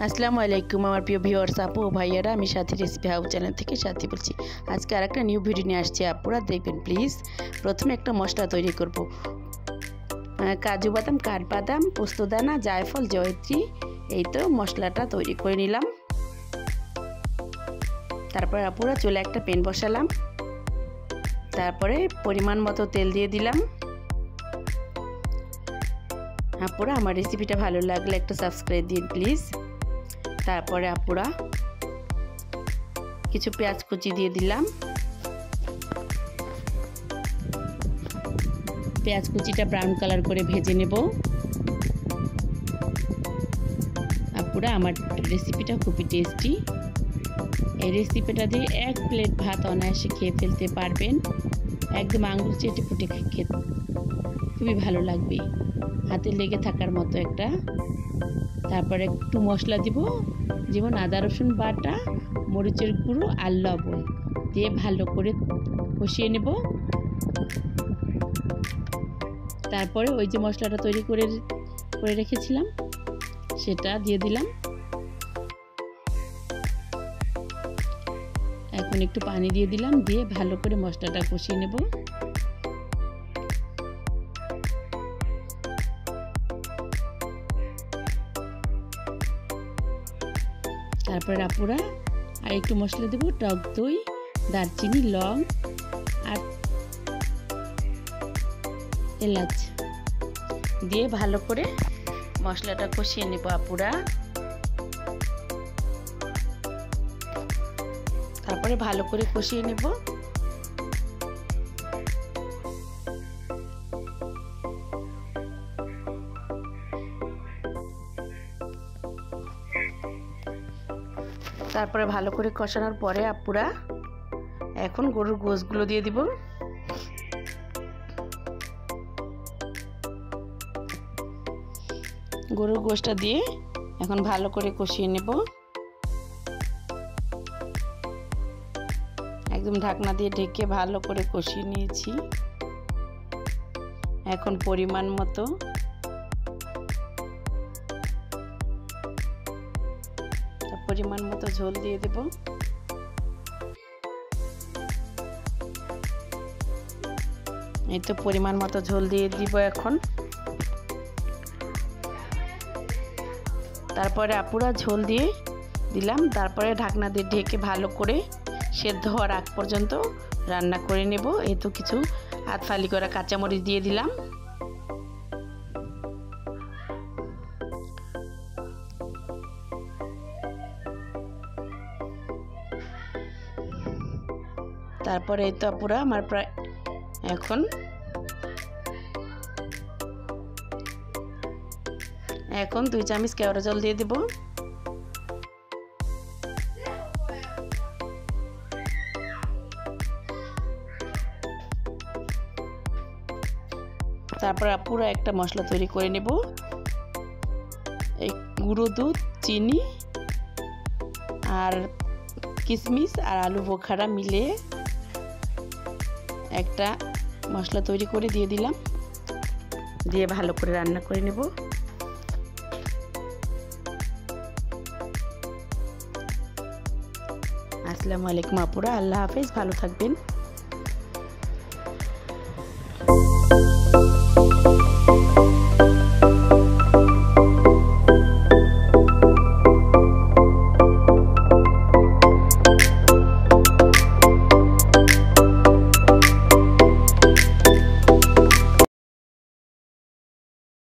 আসসালামু আলাইকুম আমার প্রিয় ভিউয়ার্স আপু ও ভাইয়ারা, আমি সাথী রেসিপি হাউস চ্যানেল থেকে সাথী বলছি। আজকে আরেকটা নিউ ভিডিও নিয়ে আসছি, আপনারা দেখবেন প্লিজ। প্রথমে একটা মশলা তৈরি করব। কাজু বাদাম, কাঠবাদাম, পোস্তদানা, জায়ফল, জয়ত্রী, এই তো মশলাটা তৈরি করে নিলাম। তারপর আপুরা চুলে একটা প্যান বসালাম, তারপরে পরিমাণ মতো তেল দিয়ে দিলাম। আপুরা আমার রেসিপিটা ভালো লাগলে একটা সাবস্ক্রাইব দিন প্লিজ। তারপরে আপুরা কিছু পেঁয়াজ কুচি দিয়ে দিলাম। পেঁয়াজ কুচিটা ব্রাউন কালার করে ভেজে নেব। আপুরা আমার রেসিপিটা খুবই টেস্টি। এই রেসিপিটা দিয়ে এক প্লেট ভাত অনায়াসে খেয়ে ফেলতে পারবেন। একদম আঙুল চেটে ফুটে খেতে খুবই ভালো লাগবে, হাতে লেগে থাকার মতো একটা। তারপরে একটু মশলা দিব, যেমন আদা রসুন বাটা, মরিচের গুঁড়ো আর লবণ দিয়ে ভালো করে কষিয়ে নেব। তারপরে ওই যে মশলাটা তৈরি করে রেখেছিলাম সেটা দিয়ে দিলাম। এখন একটু পানি দিয়ে দিলাম, দিয়ে ভালো করে মশলাটা কষিয়ে নেব। তারপরে আপুরা আর একটু মশলা দেব, টক দই, দারচিনি, লং আর এলাচ দিয়ে ভালো করে মশলাটা কষিয়ে নেব আপুরা। তারপরে ভালো করে কষিয়ে নেব। তারপরে ভালো করে কষানোর পরে আপুরা এখন গরুর গোশগুলো দিয়ে দিব। গরুর গোশটা দিয়ে এখন ভালো করে কষিয়ে নেব। একদম ঢাকনা দিয়ে ঢেকে ভালো করে কষিয়ে নিয়েছি। এখন পরিমাণ মতো ঝোল দিয়ে দেব। এই তো পরিমাণ মতো ঝোল দিয়ে দিব এখন। তারপরে আপুরা ঝোল দিয়ে দিলাম। তারপরে ঢাকনা দিয়ে ঢেকে ভালো করে সেদ্ধ হওয়ার আগ পর্যন্ত রান্না করে নেব। এই তো কিছু হাত ফালি করা কাঁচামরিচ দিয়ে দিলাম। তারপরে এই তো আপুরা আমার প্রায় এখন 2 চামচ কেওড়া জল দিয়ে দেব। তারপর পুরো একটা মশলা তৈরি করে নেব। এই গুঁড়ো দুধ, চিনি আর কিশমিশ আর আলু বোখারা মিলে একটা মশলা তৈরি করে দিয়ে দিলাম। দিয়ে ভালো করে রান্না করে নেব। আসসালামু আলাইকুম আপুরা, আল্লাহ হাফেজ, ভালো থাকবেন।